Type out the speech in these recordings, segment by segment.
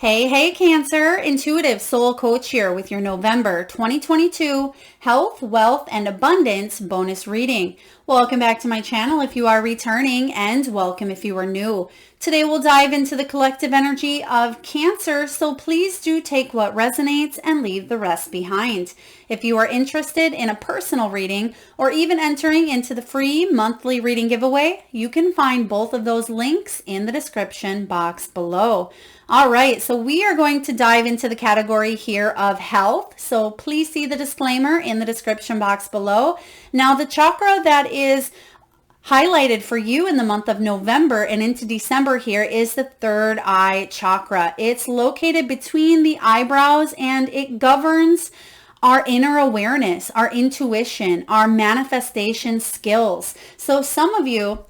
Hey, Cancer, intuitive soul coach here with your November 2022 health, wealth, and abundance bonus reading. Welcome back to my channel if you are returning, and welcome if you are new. Today we'll dive into the collective energy of Cancer, so please do take what resonates and leave the rest behind. If you are interested in a personal reading or even entering into the free monthly reading giveaway, you can find both of those links in the description box below. All right, so we are going to dive into the category here of health. So please see the disclaimer in the description box below. Now, the chakra that is highlighted for you in the month of November and into December here is the third eye chakra. It's located between the eyebrows and it governs our inner awareness, our intuition, our manifestation skills. So some of you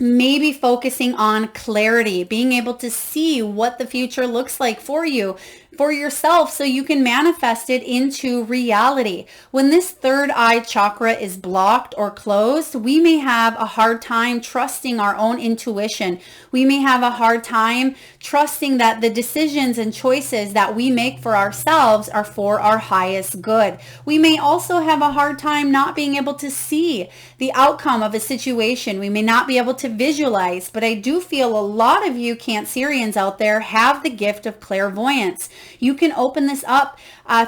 may be focusing on clarity, being able to see what the future looks like for you, for yourself, so you can manifest it into reality. When this third eye chakra is blocked or closed, we may have a hard time trusting our own intuition. We may have a hard time trusting that the decisions and choices that we make for ourselves are for our highest good. We may also have a hard time not being able to see the outcome of a situation. We may not be able to visualize, but I do feel a lot of you Cancerians out there have the gift of clairvoyance. You can open this up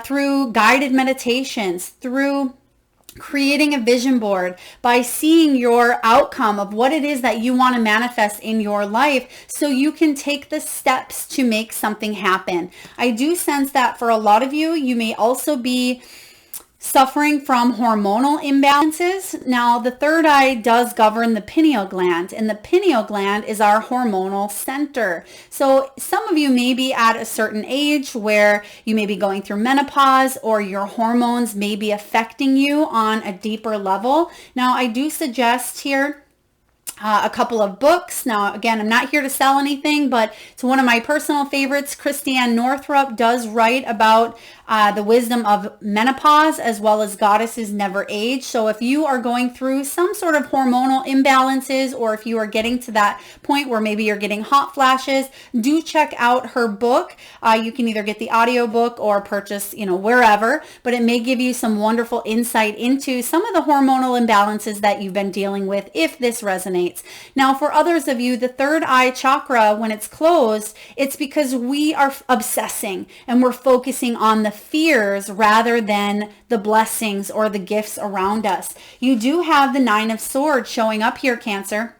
through guided meditations, through creating a vision board, by seeing your outcome of what it is that you want to manifest in your life, so you can take the steps to make something happen. I do sense that for a lot of you, you may also be suffering from hormonal imbalances. Now, the third eye does govern the pineal gland, and the pineal gland is our hormonal center. So some of you may be at a certain age where you may be going through menopause, or your hormones may be affecting you on a deeper level. Now, I do suggest here a couple of books. Now, again, I'm not here to sell anything, but it's one of my personal favorites. Christiane Northrup does write about the wisdom of menopause, as well as Goddesses Never Age. So if you are going through some sort of hormonal imbalances, or if you are getting to that point where maybe you're getting hot flashes, do check out her book. You can either get the audiobook or purchase, wherever, but it may give you some wonderful insight into some of the hormonal imbalances that you've been dealing with, if this resonates. Now, for others of you, the third eye chakra, when it's closed, it's because we are obsessing and we're focusing on the fears rather than the blessings or the gifts around us. You do have the Nine of Swords showing up here, Cancer.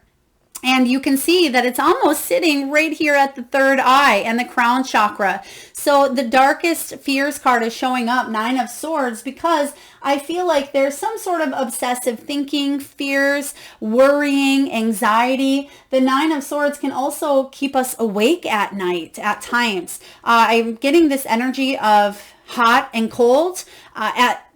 And you can see that it's almost sitting right here at the third eye and the crown chakra. So the darkest fears card is showing up, Nine of Swords, because I feel like there's some sort of obsessive thinking, fears, worrying, anxiety. The Nine of Swords can also keep us awake at night at times. I'm getting this energy of hot and cold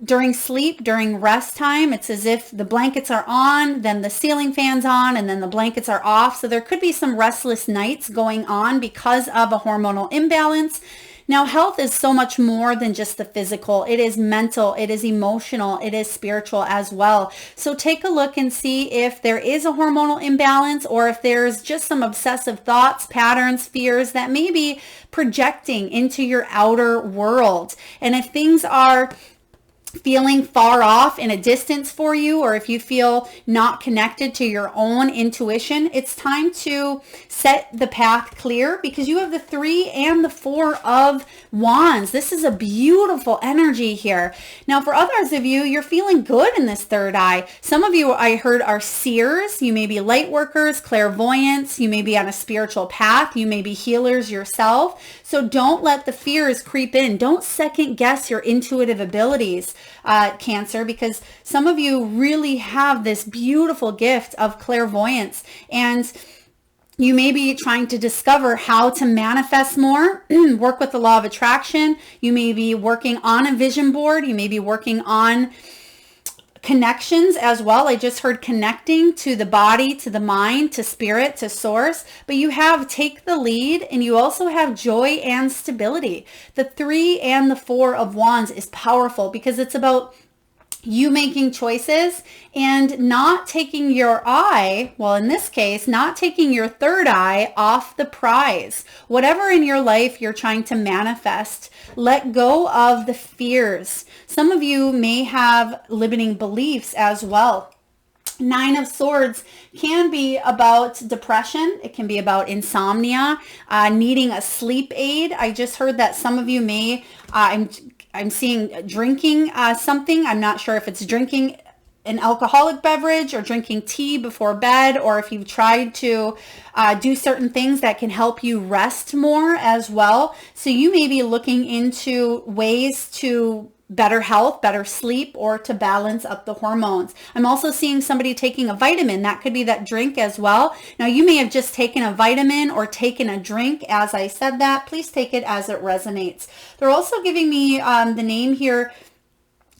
during sleep, during rest time. It's as if the blankets are on, then the ceiling fan's on, and then the blankets are off. So there could be some restless nights going on because of a hormonal imbalance. Now, health is so much more than just the physical. It is mental, it is emotional, it is spiritual as well. So take a look and see if there is a hormonal imbalance, or if there's just some obsessive thoughts, patterns, fears that may be projecting into your outer world. And if things are feeling far off in a distance for you, or if you feel not connected to your own intuition, it's time to set the path clear, because you have the 3 and the 4 of Wands. This is a beautiful energy here. Now, for others of you, you're feeling good in this third eye. Some of you, I heard, are seers. You may be light workers, clairvoyants. You may be on a spiritual path. You may be healers yourself. So don't let the fears creep in. Don't second guess your intuitive abilities, Cancer, because some of you really have this beautiful gift of clairvoyance, and you may be trying to discover how to manifest more, work with the law of attraction. You may be working on a vision board. You may be working on connections as well. I just heard connecting to the body, to the mind, to spirit, to source. But you have take the lead, and you also have joy and stability. The 3 and the 4 of Wands is powerful because it's about you making choices and not taking your eye, well, in this case, not taking your third eye off the prize. Whatever in your life you're trying to manifest, let go of the fears. Some of you may have limiting beliefs as well. Nine of Swords can be about depression. It can be about insomnia, needing a sleep aid. I just heard that some of you may, I'm seeing drinking something. I'm not sure if it's drinking an alcoholic beverage or drinking tea before bed, or if you've tried to do certain things that can help you rest more as well. So you may be looking into ways to better health, better sleep, or to balance up the hormones. I'm also seeing somebody taking a vitamin. That could be that drink as well. Now, you may have just taken a vitamin or taken a drink. As I said that, please take it as it resonates. They're also giving me the name here,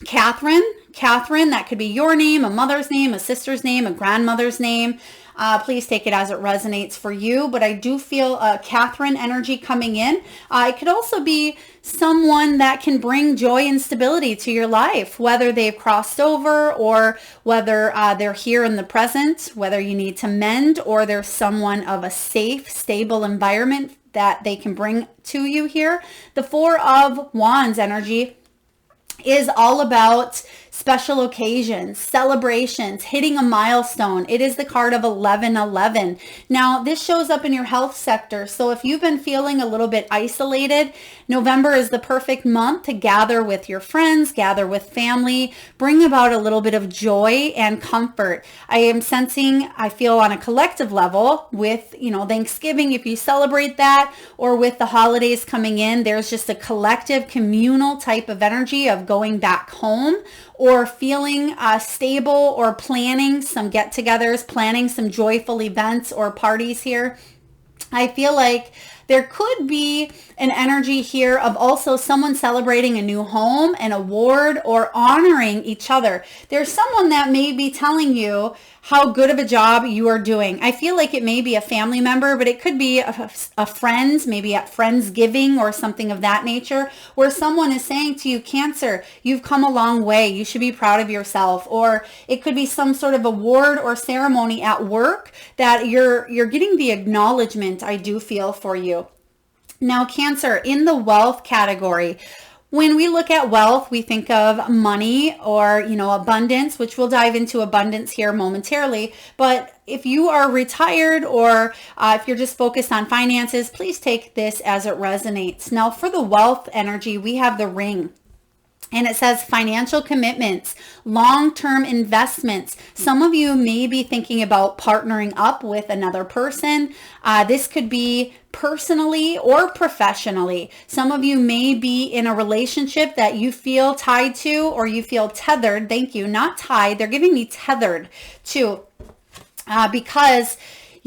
Catrin. Catrin, that could be your name, a mother's name, a sister's name, a grandmother's name. Please take it as it resonates for you. But I do feel a Catrin energy coming in. It could also be someone that can bring joy and stability to your life, whether they've crossed over or whether they're here in the present, whether you need to mend or there's someone of a safe, stable environment that they can bring to you here. The Four of Wands energy is all about special occasions, celebrations, hitting a milestone. It is the card of 1111. Now, this shows up in your health sector. So if you've been feeling a little bit isolated, November is the perfect month to gather with your friends, gather with family, bring about a little bit of joy and comfort. I am sensing, I feel on a collective level with, Thanksgiving, if you celebrate that, or with the holidays coming in, there's just a collective communal type of energy of going back home, or feeling stable, or planning some get-togethers, planning some joyful events or parties here. I feel like there could be an energy here of also someone celebrating a new home, an award, or honoring each other. There's someone that may be telling you how good of a job you are doing. I feel like it may be a family member, but it could be a friend, maybe at Friendsgiving or something of that nature, where someone is saying to you, Cancer, you've come a long way. You should be proud of yourself. Or it could be some sort of award or ceremony at work that you're getting the acknowledgement, I do feel, for you. Now, Cancer, in the wealth category, when we look at wealth, we think of money or, abundance, which we'll dive into abundance here momentarily. But if you are retired or if you're just focused on finances, please take this as it resonates. Now, for the wealth energy, we have the ring. And it says financial commitments, long-term investments. Some of you may be thinking about partnering up with another person. This could be personally or professionally. Some of you may be in a relationship that you feel tied to, or you feel tethered. Thank you. Not tied. They're giving me tethered to, because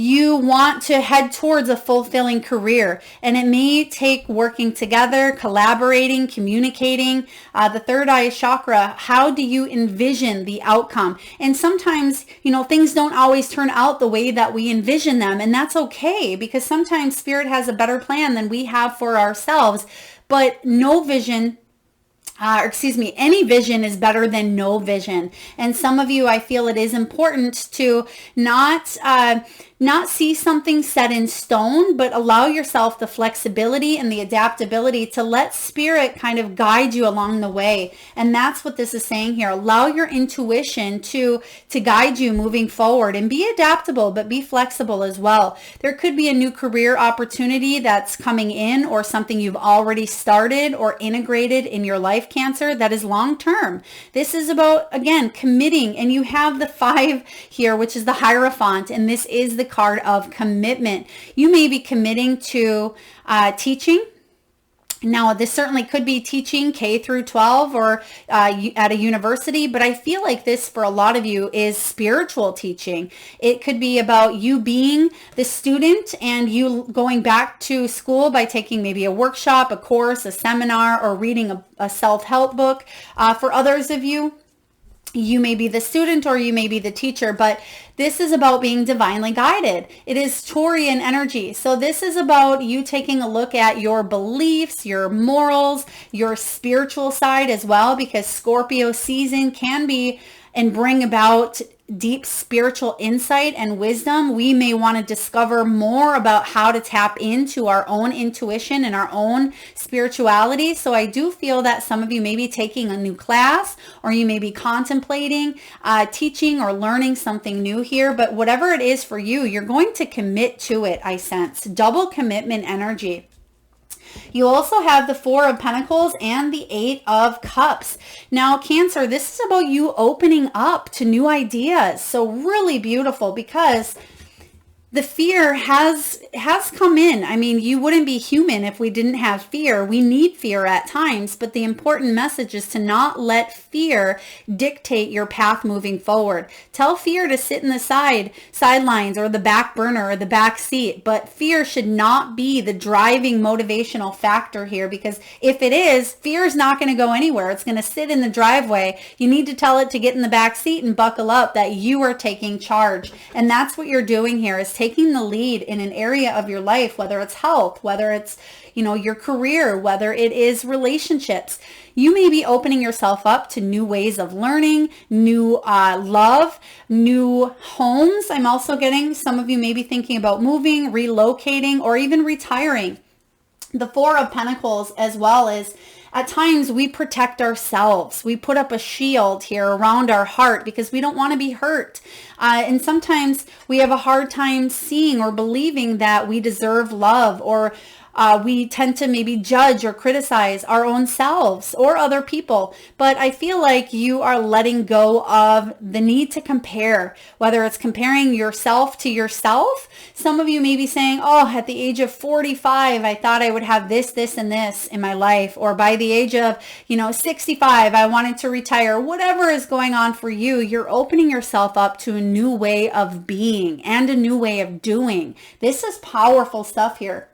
you want to head towards a fulfilling career, and it may take working together, collaborating, communicating. The third eye chakra, how do you envision the outcome? And sometimes, things don't always turn out the way that we envision them, and that's okay, because sometimes spirit has a better plan than we have for ourselves. But any vision is better than no vision. And some of you, I feel it is important to not see something set in stone, but allow yourself the flexibility and the adaptability to let spirit kind of guide you along the way. And that's what this is saying here. Allow your intuition to guide you moving forward, and be adaptable, but be flexible as well. There could be a new career opportunity that's coming in, or something you've already started or integrated in your life, Cancer, that is long term. This is about, again, committing. And you have the 5 here, which is the Hierophant, and this is the card of commitment. You may be committing to teaching. Now, this certainly could be teaching K through 12 or at a university, but I feel like this for a lot of you is spiritual teaching. It could be about you being the student and you going back to school by taking maybe a workshop, a course, a seminar, or reading a self-help book. For others of you, You may be the student or you may be the teacher, but this is about being divinely guided. It is Taurian energy. So this is about you taking a look at your beliefs, your morals, your spiritual side as well, because Scorpio season can be and bring about deep spiritual insight and wisdom. We may want to discover more about how to tap into our own intuition and our own spirituality. So I do feel that some of you may be taking a new class, or you may be contemplating teaching or learning something new here. But whatever it is for you, you're going to commit to it, I sense. Double commitment energy. You also have the Four of Pentacles and the Eight of Cups. Now, Cancer, this is about you opening up to new ideas. So really beautiful, because the fear has come in. I mean, you wouldn't be human if we didn't have fear. We need fear at times, but the important message is to not let fear dictate your path moving forward. Tell fear to sit in the sidelines or the back burner or the back seat, but fear should not be the driving motivational factor here, because if it is, fear is not going to go anywhere. It's going to sit in the driveway. You need to tell it to get in the back seat and buckle up, that you are taking charge. And that's what you're doing here, is taking the lead in an area of your life, whether it's health, whether it's, your career, whether it is relationships. You may be opening yourself up to new ways of learning, new love, new homes. I'm also getting some of you may be thinking about moving, relocating, or even retiring. The Four of Pentacles as well is, at times we protect ourselves. We put up a shield here around our heart because we don't want to be hurt. And sometimes we have a hard time seeing or believing that we deserve love, or we tend to maybe judge or criticize our own selves or other people. But I feel like you are letting go of the need to compare, whether it's comparing yourself to yourself. Some of you may be saying, oh, at the age of 45, I thought I would have this, this, and this in my life. Or by the age of, 65, I wanted to retire. Whatever is going on for you, you're opening yourself up to a new way of being and a new way of doing. This is powerful stuff here.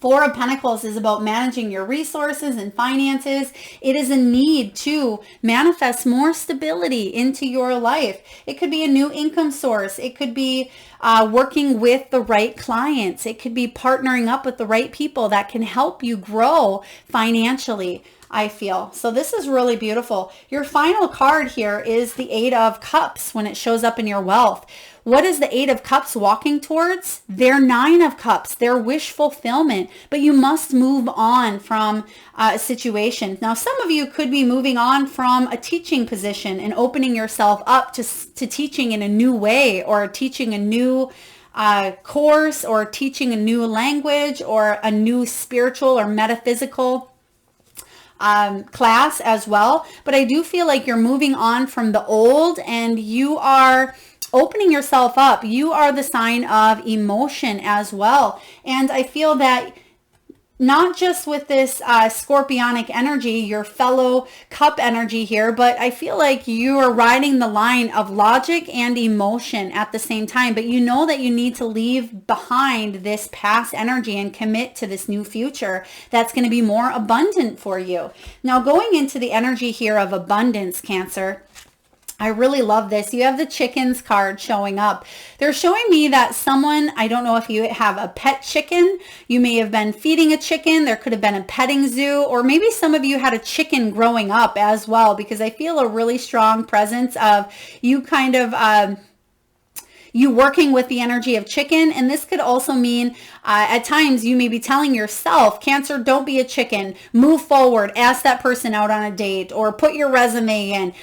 Four of Pentacles is about managing your resources and finances. It is a need to manifest more stability into your life. It could be a new income source. It could be working with the right clients. It could be partnering up with the right people that can help you grow financially, I feel. So this is really beautiful. Your final card here is the Eight of Cups when it shows up in your wealth. What is the Eight of Cups walking towards? Their Nine of Cups, their wish fulfillment. But you must move on from a situation. Now, some of you could be moving on from a teaching position and opening yourself up to teaching in a new way, or teaching a new course, or teaching a new language, or a new spiritual or metaphysical class as well. But I do feel like you're moving on from the old, and you are opening yourself up. You are the sign of emotion as well. And I feel that not just with this scorpionic energy, your fellow cup energy here, but I feel like you are riding the line of logic and emotion at the same time. But you know that you need to leave behind this past energy and commit to this new future that's going to be more abundant for you. Now, going into the energy here of abundance, Cancer, I really love this. You have the chickens card showing up. They're showing me that someone, I don't know if you have a pet chicken, you may have been feeding a chicken, there could have been a petting zoo, or maybe some of you had a chicken growing up as well, because I feel a really strong presence of you kind of you working with the energy of chicken. And this could also mean at times you may be telling yourself, Cancer, don't be a chicken, move forward, ask that person out on a date, or put your resume in,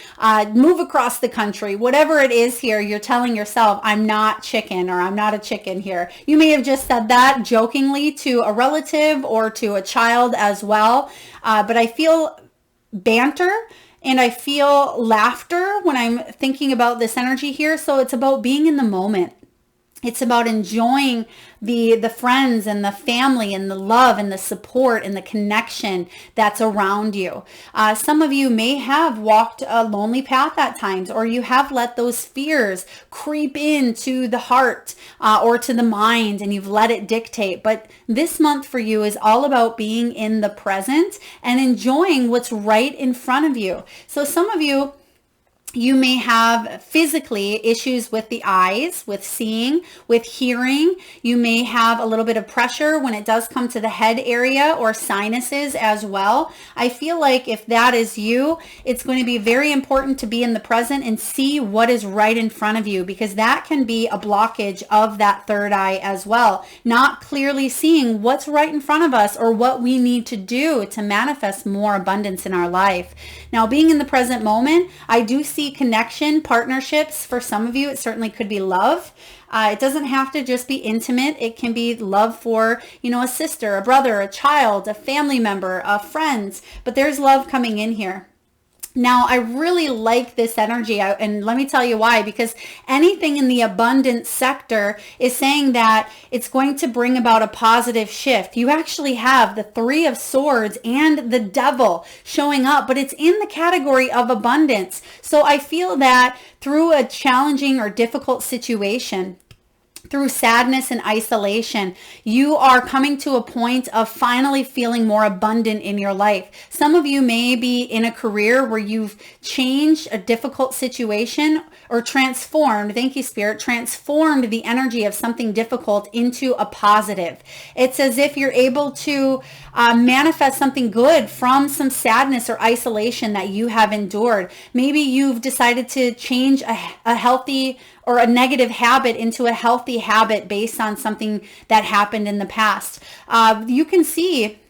move across the country. Whatever it is here, you're telling yourself, I'm not chicken, or I'm not a chicken here. You may have just said that jokingly to a relative or to a child as well. But I feel banter and I feel laughter when I'm thinking about this energy here. So it's about being in the moment. It's about enjoying the friends and the family and the love and the support and the connection that's around you. Some of you may have walked a lonely path at times, or you have let those fears creep into the heart or to the mind, and you've let it dictate. But this month for you is all about being in the present and enjoying what's right in front of you. So some of you You may have physically issues with the eyes, with seeing, with hearing. You may have a little bit of pressure when it does come to the head area or sinuses as well. I feel like if that is you, it's going to be very important to be in the present and see what is right in front of you, because that can be a blockage of that third eye as well. Not clearly seeing what's right in front of us or what we need to do to manifest more abundance in our life. Now, being in the present moment, I do see connection, partnerships. For some of you, it certainly could be love. It doesn't have to just be intimate. It can be love for, a sister, a brother, a child, a family member, friends. But there's love coming in here. Now, I really like this energy, and let me tell you why, because anything in the abundance sector is saying that it's going to bring about a positive shift. You actually have the Three of Swords and the Devil showing up, but it's in the category of abundance. So I feel that through a challenging or difficult situation, through sadness and isolation, you are coming to a point of finally feeling more abundant in your life. Some of you may be in a career where you've changed a difficult situation or transformed, thank you, Spirit, transformed the energy of something difficult into a positive. It's as if you're able to manifest something good from some sadness or isolation that you have endured. Maybe you've decided to change a healthy or a negative habit into a healthy habit based on something that happened in the past. You can see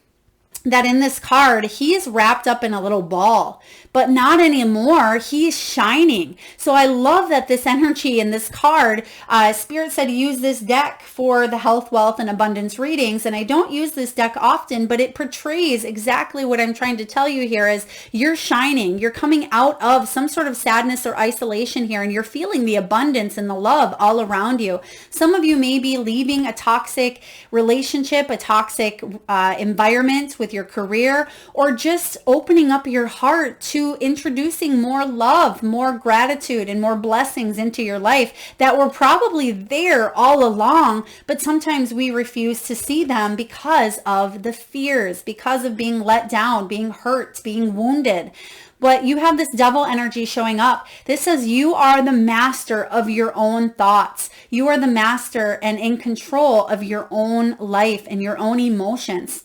that in this card, he is wrapped up in a little ball, but not anymore. He's shining. So I love that this energy in this card, Spirit said use this deck for the health, wealth, and abundance readings. And I don't use this deck often, but it portrays exactly what I'm trying to tell you here is you're shining. You're coming out of some sort of sadness or isolation here, and you're feeling the abundance and the love all around you. Some of you may be leaving a toxic relationship, a toxic environment with your career, or just opening up your heart to introducing more love, more gratitude, and more blessings into your life that were probably there all along, but sometimes we refuse to see them because of the fears, because of being let down, being hurt, being wounded. But you have this Devil energy showing up. This says you are the master of your own thoughts. You are the master and in control of your own life and your own emotions.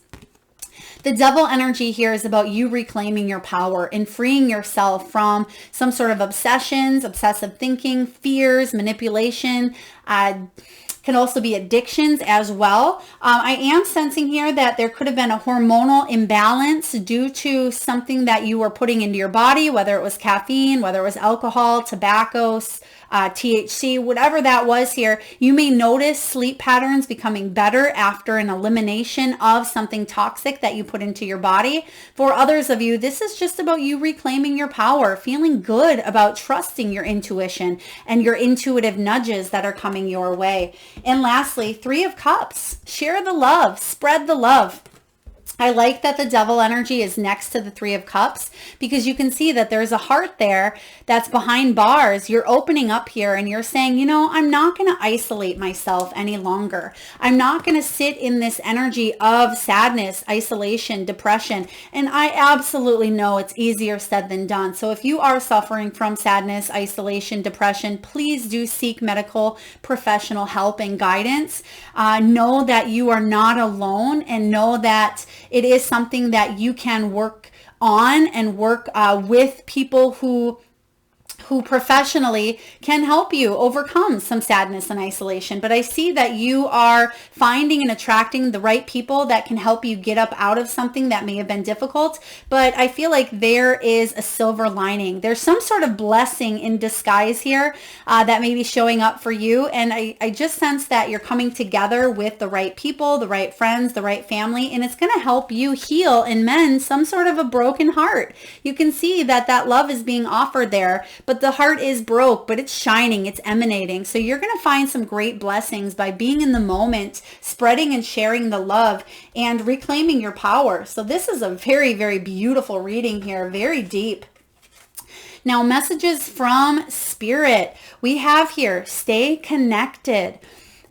The Devil energy here is about you reclaiming your power and freeing yourself from some sort of obsessions, obsessive thinking, fears, manipulation, can also be addictions as well. I am sensing here that there could have been a hormonal imbalance due to something that you were putting into your body, whether it was caffeine, whether it was alcohol, tobacco, THC, whatever that was here. You may notice sleep patterns becoming better after an elimination of something toxic that you put into your body. For others of you, this is just about you reclaiming your power, feeling good about trusting your intuition and your intuitive nudges that are coming your way. And lastly, Three of Cups. Share the love, spread the love. I like that the Devil energy is next to the Three of Cups because you can see that there's a heart there that's behind bars. You're opening up here and you're saying, I'm not going to isolate myself any longer. I'm not going to sit in this energy of sadness, isolation, depression. And I absolutely know it's easier said than done. So if you are suffering from sadness, isolation, depression, please do seek medical professional help and guidance. Know that you are not alone and know that it is something that you can work on and work with people who professionally can help you overcome some sadness and isolation. But I see that you are finding and attracting the right people that can help you get up out of something that may have been difficult. But I feel like there is a silver lining. There's some sort of blessing in disguise here that may be showing up for you. And I just sense that you're coming together with the right people, the right friends, the right family, and it's going to help you heal and mend some sort of a broken heart. You can see that that love is being offered there, but the heart is broke, but it's shining, it's emanating. So you're going to find some great blessings by being in the moment, spreading and sharing the love and reclaiming your power. So this is a very, very beautiful reading here, very deep. Now, messages from Spirit. We have here, stay connected.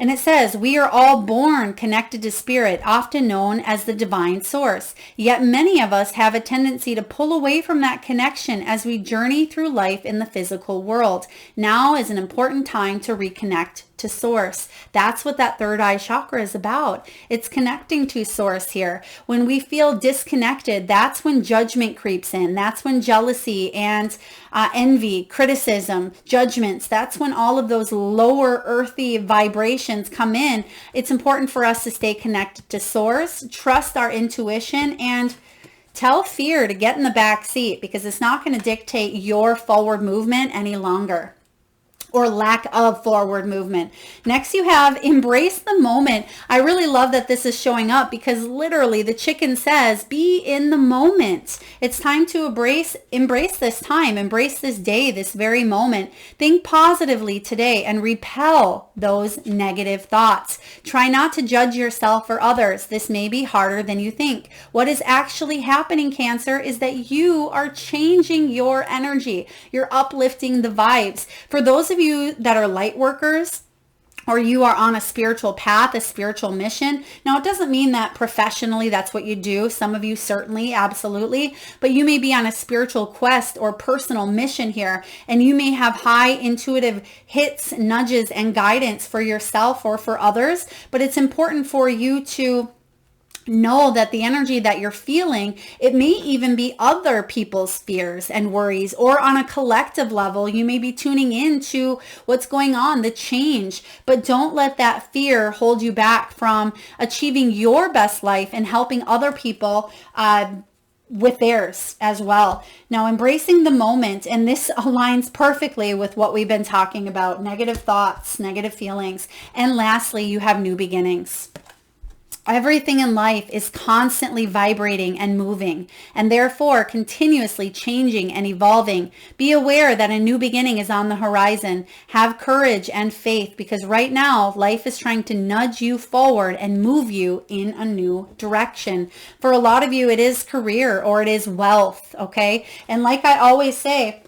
And it says, we are all born connected to spirit, often known as the divine source. Yet many of us have a tendency to pull away from that connection as we journey through life in the physical world. Now is an important time to reconnect to source. That's what that third eye chakra is about. It's connecting to source here. When we feel disconnected, that's when judgment creeps in. That's when jealousy and envy, criticism, judgments, that's when all of those lower earthy vibrations come in. It's important for us to stay connected to source, trust our intuition, and tell fear to get in the back seat, because it's not going to dictate your forward movement any longer, or lack of forward movement. Next, you have embrace the moment. I really love that this is showing up, because literally the chicken says, be in the moment. It's time to embrace this time, embrace this day, this very moment. Think positively today and repel those negative thoughts. Try not to judge yourself or others. This may be harder than you think. What is actually happening, Cancer, is that you are changing your energy. You're uplifting the vibes. For those of you that are light workers, or you are on a spiritual path, a spiritual mission. Now, it doesn't mean that professionally that's what you do. Some of you certainly, absolutely, but you may be on a spiritual quest or personal mission here, and you may have high intuitive hits, nudges, and guidance for yourself or for others, but it's important for you to know that the energy that you're feeling, it may even be other people's fears and worries, or on a collective level, you may be tuning into what's going on, the change, but don't let that fear hold you back from achieving your best life and helping other people with theirs as well. Now, embracing the moment, and this aligns perfectly with what we've been talking about, negative thoughts, negative feelings. And lastly, you have new beginnings. Everything in life is constantly vibrating and moving, and therefore continuously changing and evolving. Be aware that a new beginning is on the horizon. Have courage and faith, because right now life is trying to nudge you forward and move you in a new direction. For a lot of you, it is career or it is wealth, okay? And like I always say,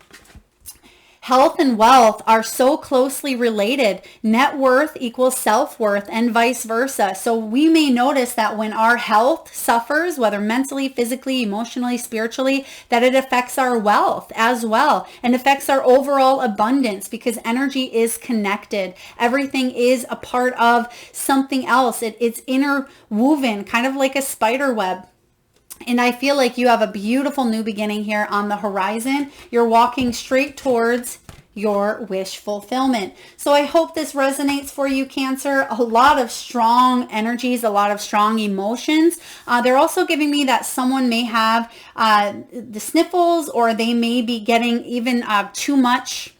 health and wealth are so closely related. Net worth equals self-worth and vice versa. So we may notice that when our health suffers, whether mentally, physically, emotionally, spiritually, that it affects our wealth as well, and affects our overall abundance, because energy is connected. Everything is a part of something else. It's interwoven, kind of like a spider web. And I feel like you have a beautiful new beginning here on the horizon. You're walking straight towards your wish fulfillment. So I hope this resonates for you, Cancer. A lot of strong energies, a lot of strong emotions. They're also giving me that someone may have the sniffles, or they may be getting even too much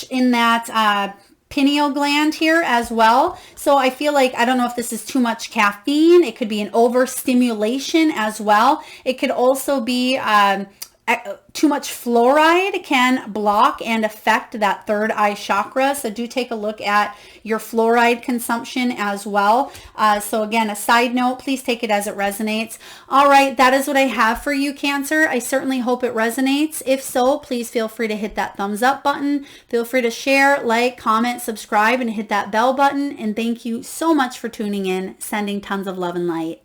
in that pineal gland here as well. So I feel like, I don't know if this is too much caffeine. It could be an overstimulation as well. It could also be too much fluoride can block and affect that third eye chakra. So do take a look at your fluoride consumption as well. So again, a side note, please take it as it resonates. All right, that is what I have for you, Cancer. I certainly hope it resonates. If so, please feel free to hit that thumbs up button. Feel free to share, like, comment, subscribe, and hit that bell button. And thank you so much for tuning in. Sending tons of love and light.